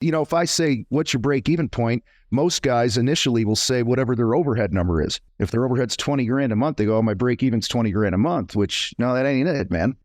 if I say, what's your break even point? Most guys initially will say whatever their overhead number is. If their overhead's 20 grand a month, they go, oh, my break even's 20 grand a month, which no, that ain't it, man.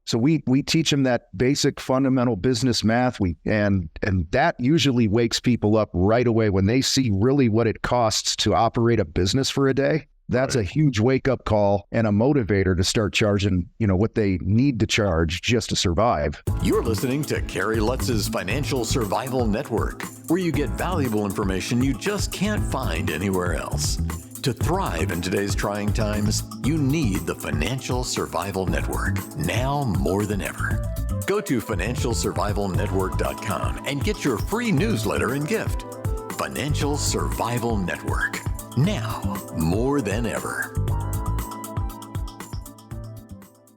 So we teach them that basic fundamental business math. And that usually wakes people up right away when they see really what it costs to operate a business for a day. That's a huge wake-up call and a motivator to start charging, what they need to charge just to survive. You're listening to Kerry Lutz's Financial Survival Network, where you get valuable information you just can't find anywhere else. To thrive in today's trying times, you need the Financial Survival Network, now more than ever. Go to financialsurvivalnetwork.com and get your free newsletter and gift. Financial Survival Network. Now, more than ever.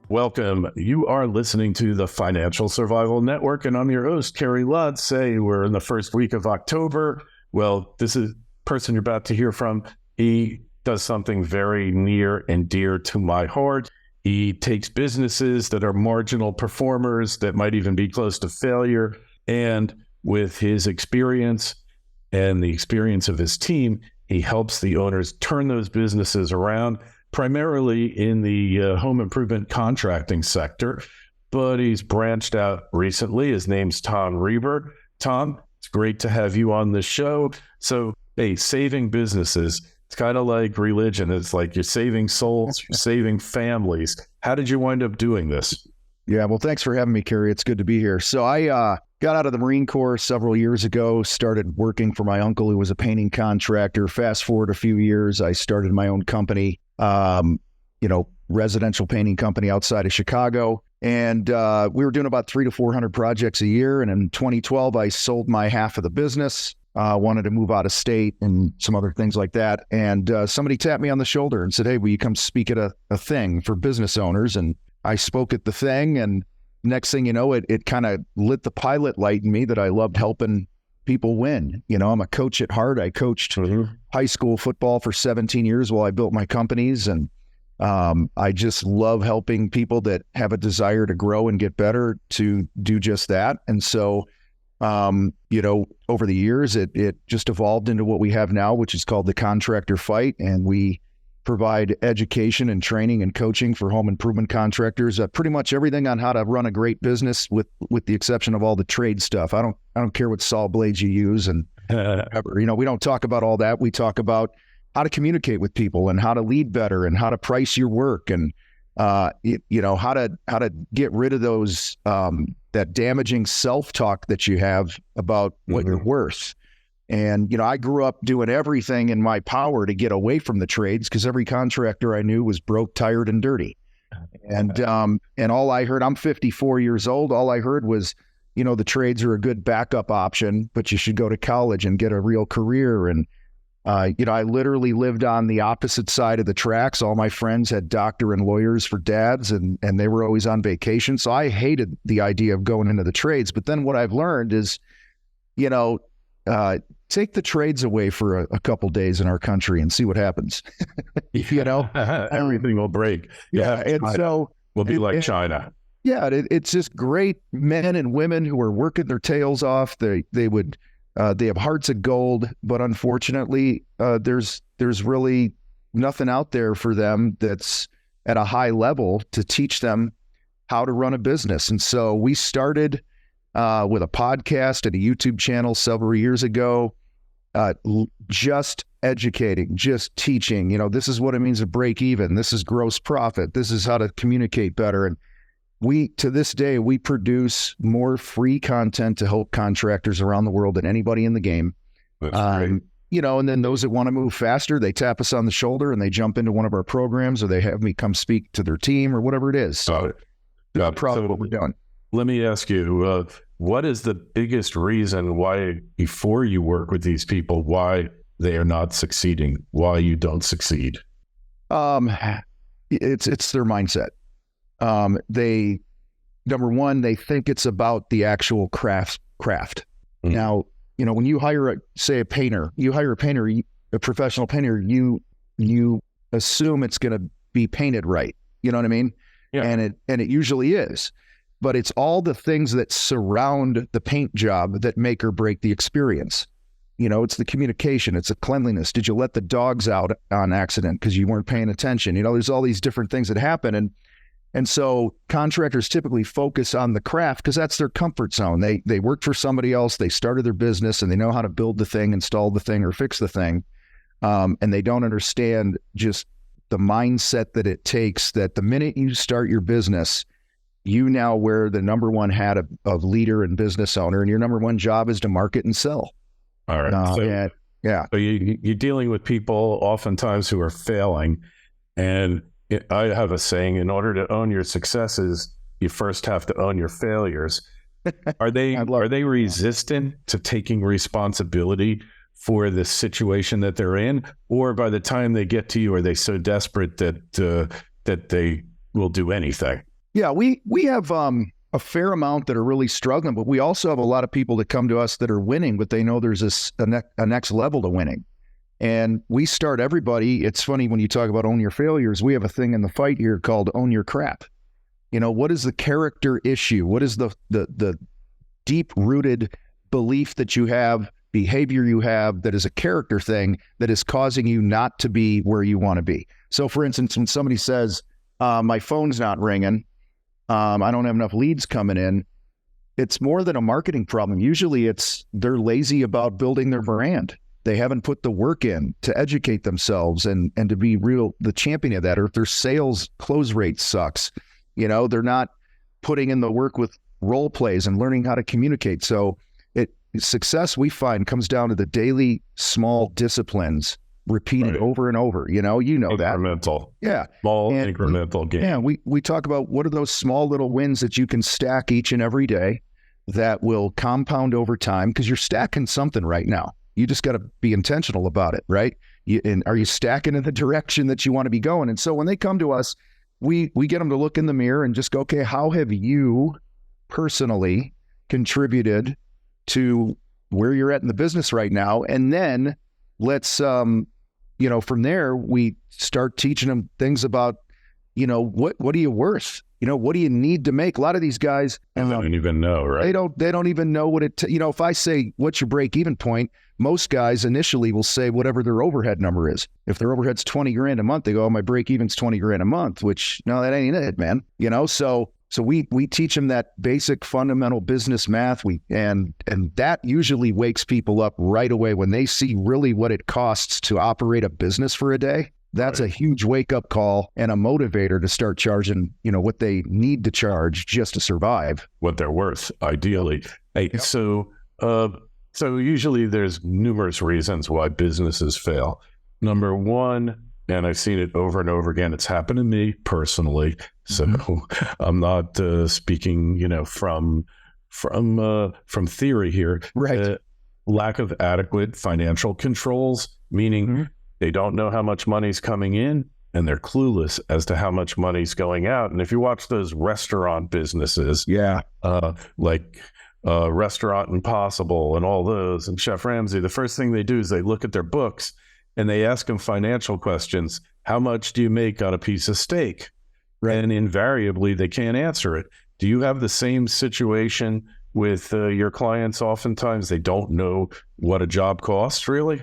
Welcome. You are listening to the Financial Survival Network, and I'm your host, Kerry Lutz. Hey, we're in the first week of October. Well, this is the person you're about to hear from. He does something very near and dear to my heart. He takes businesses that are marginal performers, that might even be close to failure, and with his experience and the experience of his team, he helps the owners turn those businesses around, primarily in the home improvement contracting sector. But he's branched out recently. His name's Tom Reber. Tom, it's great to have you on the show. So, hey, saving businesses, it's kind of like religion. It's like you're saving souls, you're saving families. How did you wind up doing this? Yeah, well, thanks for having me, Kerry. It's good to be here. So I got out of the Marine Corps several years ago, started working for my uncle who was a painting contractor. Fast forward a few years, I started my own company, residential painting company outside of Chicago. And we were doing about 300 to 400 projects a year. And in 2012, I sold my half of the business, wanted to move out of state and some other things like that. And somebody tapped me on the shoulder and said, hey, will you come speak at a thing for business owners? And I spoke at the thing, and next thing you know, it kind of lit the pilot light in me that I loved helping people win. I'm a coach at heart. I coached high school football for 17 years while I built my companies. And I just love helping people that have a desire to grow and get better to do just that. And so, over the years, it just evolved into what we have now, which is called the Contractor Fight. And we provide education and training and coaching for home improvement contractors, pretty much everything on how to run a great business with the exception of all the trade stuff. I don't care what saw blades you use and we don't talk about all that. We talk about how to communicate with people and how to lead better and how to price your work and how to get rid of those that damaging self-talk that you have about what you're worth. And, I grew up doing everything in my power to get away from the trades because every contractor I knew was broke, tired, and dirty. And all I heard, I'm 54 years old, all I heard was, the trades are a good backup option, but you should go to college and get a real career. And, I literally lived on the opposite side of the tracks. All my friends had doctor and lawyers for dads, and they were always on vacation. So I hated the idea of going into the trades. But then what I've learned is, take the trades away for a couple days in our country and see what happens. Everything will break. Yeah. And so we'll be like China. Yeah. It's just great men and women who are working their tails off. They have hearts of gold, but unfortunately, there's really nothing out there for them that's at a high level to teach them how to run a business. And so we started with a podcast and a YouTube channel several years ago, just educating, just teaching, this is what it means to break even. This is gross profit. This is how to communicate better. And to this day, we produce more free content to help contractors around the world than anybody in the game. That's great. And then those that want to move faster, they tap us on the shoulder and they jump into one of our programs, or they have me come speak to their team or whatever it is. Got it. Proud of what we're doing. Let me ask you, what is the biggest reason why, before you work with these people, why they are not succeeding, why you don't succeed? It's their mindset. Number one, they think it's about the actual craft. Mm-hmm. Now, when you hire a painter, a professional painter, you assume it's going to be painted right. You know what I mean? Yeah. And it usually is. but it's all the things that surround the paint job that make or break the experience. It's the communication, it's the cleanliness. Did you let the dogs out on accident because you weren't paying attention? There's all these different things that happen. And so contractors typically focus on the craft because that's their comfort zone. They worked for somebody else, they started their business, and they know how to build the thing, install the thing, or fix the thing. And they don't understand just the mindset that it takes, that the minute you start your business, you now wear the number one hat of leader and business owner, and your number one job is to market and sell. All right. So you're dealing with people oftentimes who are failing. And I have a saying, in order to own your successes, you first have to own your failures. Are they resistant to taking responsibility for the situation that they're in? Or by the time they get to you, are they so desperate that they will do anything? Yeah, we have a fair amount that are really struggling, but we also have a lot of people that come to us that are winning, but they know there's a next level to winning. And we start everybody. It's funny when you talk about own your failures, we have a thing in the fight here called own your crap. What is the character issue? What is the deep rooted belief that you have, behavior you have that is a character thing that is causing you not to be where you want to be? So for instance, when somebody says, my phone's not ringing, I don't have enough leads coming in, it's more than a marketing problem. Usually they're lazy about building their brand. They haven't put the work in to educate themselves and to be the champion of that. Or if their sales close rate sucks, they're not putting in the work with role plays and learning how to communicate. So success, we find, comes down to the daily small disciplines repeated over and over. Incremental. That. Yeah. Small incremental gain. Yeah. We talk about what are those small little wins that you can stack each and every day that will compound over time, because you're stacking something right now. You just got to be intentional about it, right? And are you stacking in the direction that you want to be going? And so when they come to us, we get them to look in the mirror and just go, okay, how have you personally contributed to where you're at in the business right now? And then let's, from there, we start teaching them things about, what are you worth? What do you need to make? A lot of these guys, they don't even know, right? They don't even know what it, if I say, what's your break even point? Most guys initially will say whatever their overhead number is. If their overhead's 20 grand a month, they go, oh, my break even's 20 grand a month, which no, that ain't it, man. So we teach them that basic fundamental business math. And that usually wakes people up right away when they see really what it costs to operate a business for a day. That's a huge wake up call and a motivator to start charging, what they need to charge just to survive. What they're worth, ideally. Hey, yep. So usually there's numerous reasons why businesses fail. Number one, and I've seen it over and over again, it's happened to me personally. So I'm not speaking, from theory here. Right. Lack of adequate financial controls, meaning they don't know how much money's coming in and they're clueless as to how much money's going out. And if you watch those restaurant businesses, like Restaurant Impossible and all those, and Chef Ramsay, the first thing they do is they look at their books and they ask them financial questions. How much do you make on a piece of steak? Right. And invariably, they can't answer it. Do you have the same situation with your clients? Oftentimes, they don't know what a job costs, really?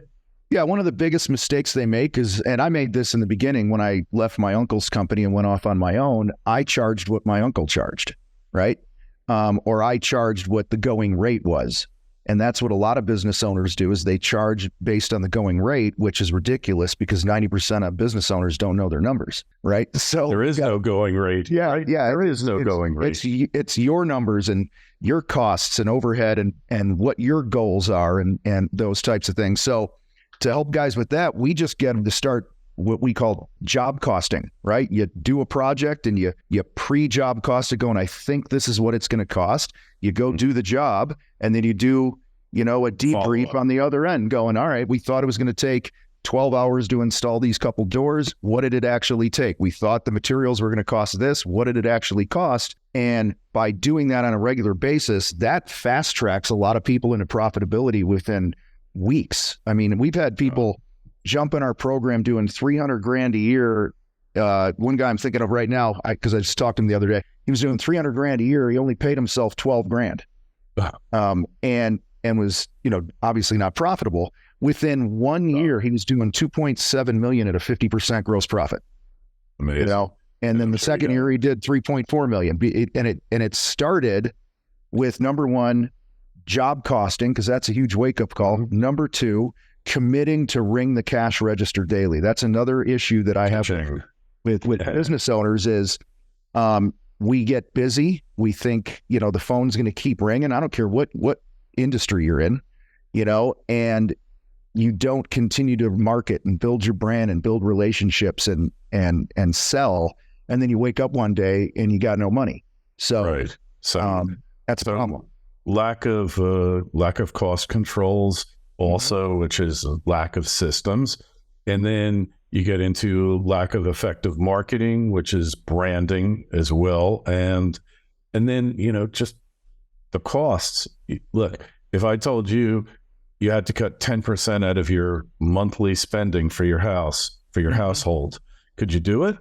Yeah, one of the biggest mistakes they make is, and I made this in the beginning when I left my uncle's company and went off on my own, I charged what my uncle charged, right? Or I charged what the going rate was. And that's what a lot of business owners do, is they charge based on the going rate, which is ridiculous because 90% of business owners don't know their numbers, right? So there is no going rate. Yeah, right? Yeah. There is no going rate. It's your numbers and your costs and overhead and what your goals are and those types of things. So to help guys with that, we just get them to start what we call job costing, right? You do a project and you pre-job cost it, going, I think this is what it's going to cost. You go do the job, and then you do, a debrief on the other end, going, all right, we thought it was going to take 12 hours to install these couple doors. What did it actually take? We thought the materials were going to cost this. What did it actually cost? And by doing that on a regular basis, that fast tracks a lot of people into profitability within weeks. I mean, we've had people jump in our program doing $300 grand a year. One guy I'm thinking of right now, because I just talked to him the other day, he was doing 300 grand a year. He only paid himself 12 grand. And was, obviously not profitable. Within 1 year, he was doing 2.7 million at a 50% gross profit. Amazing. And then the second year he did 3.4 million. And it started with, number one, job costing, because that's a huge wake-up call. Mm-hmm. Number two, committing to ring the cash register daily. That's another issue that I have with business owners is we get busy. We think, the phone's going to keep ringing. I don't care what industry you're in, and you don't continue to market and build your brand and build relationships and sell. And then you wake up one day and you got no money. So, right. That's a problem. Lack of cost controls also, which is a lack of systems. And then you get into lack of effective marketing, which is branding as well. And then, just the costs. Look, if I told you had to cut 10% out of your monthly spending for your house, for your household, could you do it?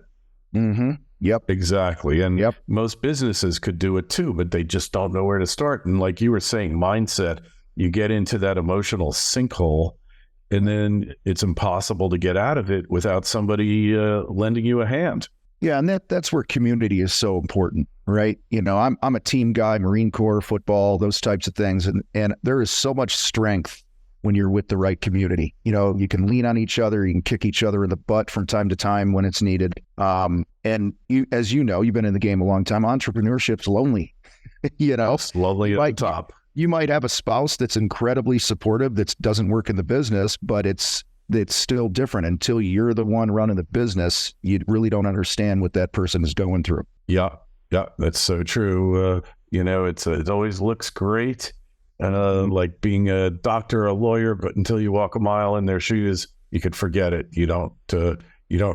Mm-hmm. Yep. Exactly. And most businesses could do it too, but they just don't know where to start. And like you were saying, mindset, you get into that emotional sinkhole, and then it's impossible to get out of it without somebody lending you a hand. Yeah, and that's where community is so important, right? I'm a team guy, Marine Corps, football, those types of things, and there is so much strength when you're with the right community. You can lean on each other, you can kick each other in the butt from time to time when it's needed. And you, as you've been in the game a long time, entrepreneurship's lonely. It's lonely at the top. You might have a spouse that's incredibly supportive that doesn't work in the business, but it's still different. Until you're the one running the business, you really don't understand what that person is going through. Yeah, that's so true. It always looks great, like being a doctor, a lawyer, but until you walk a mile in their shoes, you could forget it. You don't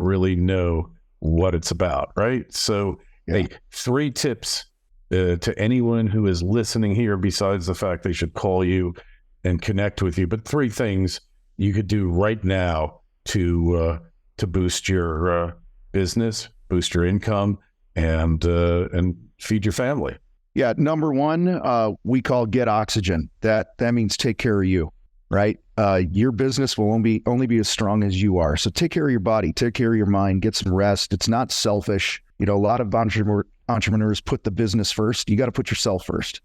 really know what it's about, right? So, hey, 3 tips to anyone who is listening here, besides the fact they should call you and connect with you, but 3 things you could do right now to boost your business, boost your income, and feed your family. Yeah, number one, we call get oxygen. That means take care of you, right? Your business will only be as strong as you are. So take care of your body, take care of your mind, get some rest. It's not selfish. A lot of entrepreneurs put the business first. You got to put yourself first.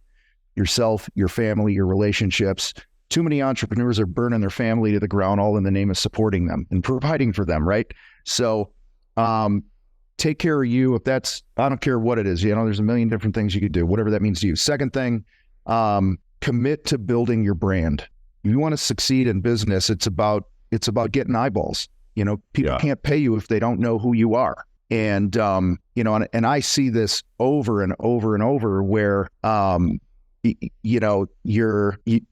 Yourself, your family, your relationships. Too many entrepreneurs are burning their family to the ground, all in the name of supporting them and providing for them, right? So take care of you. I don't care what it is. There's a million different things you could do, whatever that means to you. Second thing, commit to building your brand. If you want to succeed in business, it's about getting eyeballs. People can't pay you if they don't know who you are. And, and I see this over and over and over where,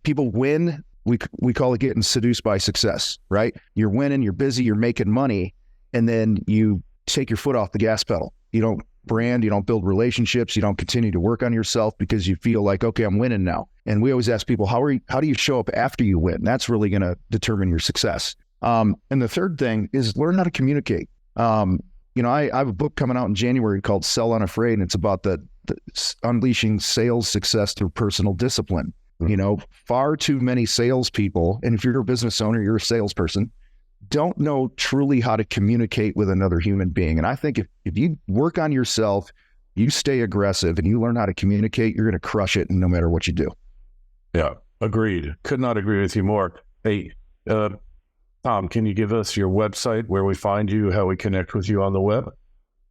people win. We call it getting seduced by success, right? You're winning, you're busy, you're making money, and then you take your foot off the gas pedal. You don't brand, you don't build relationships, you don't continue to work on yourself because you feel like, okay, I'm winning now. And we always ask people, how do you show up after you win? That's really going to determine your success. And the third thing is learn how to communicate. I have a book coming out in January called Sell Unafraid, and it's about the unleashing sales success through personal discipline. Far too many salespeople, and if you're a business owner, you're a salesperson, don't know truly how to communicate with another human being. And I think if you work on yourself, you stay aggressive, and you learn how to communicate, you're going to crush it no matter what you do. Yeah, agreed. Could not agree with you more. Hey, Tom, can you give us your website, where we find you, how we connect with you on the web?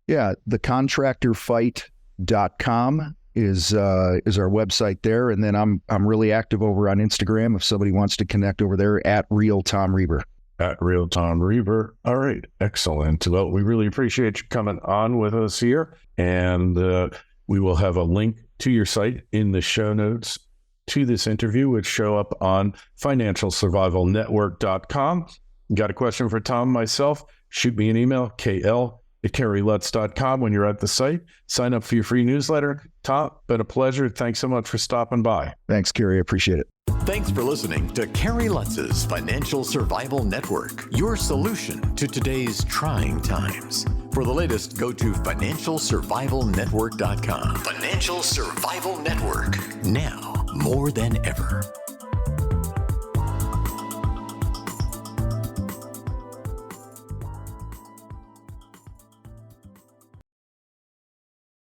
Yeah, the contractorfight.com is our website there. And then I'm really active over on Instagram if somebody wants to connect over there, at Real Tom Reber. At Real Tom Reber. All right, excellent. Well, we really appreciate you coming on with us here. And we will have a link to your site in the show notes to this interview, which show up on financialsurvivalnetwork.com. Got a question for Tom, myself? Shoot me an email, kl@kerrylutz.com when you're at the site. Sign up for your free newsletter. Tom, been a pleasure. Thanks so much for stopping by. Thanks, Kerry. I appreciate it. Thanks for listening to Kerry Lutz's Financial Survival Network, your solution to today's trying times. For the latest, go to financialsurvivalnetwork.com. Financial Survival Network. Now more than ever.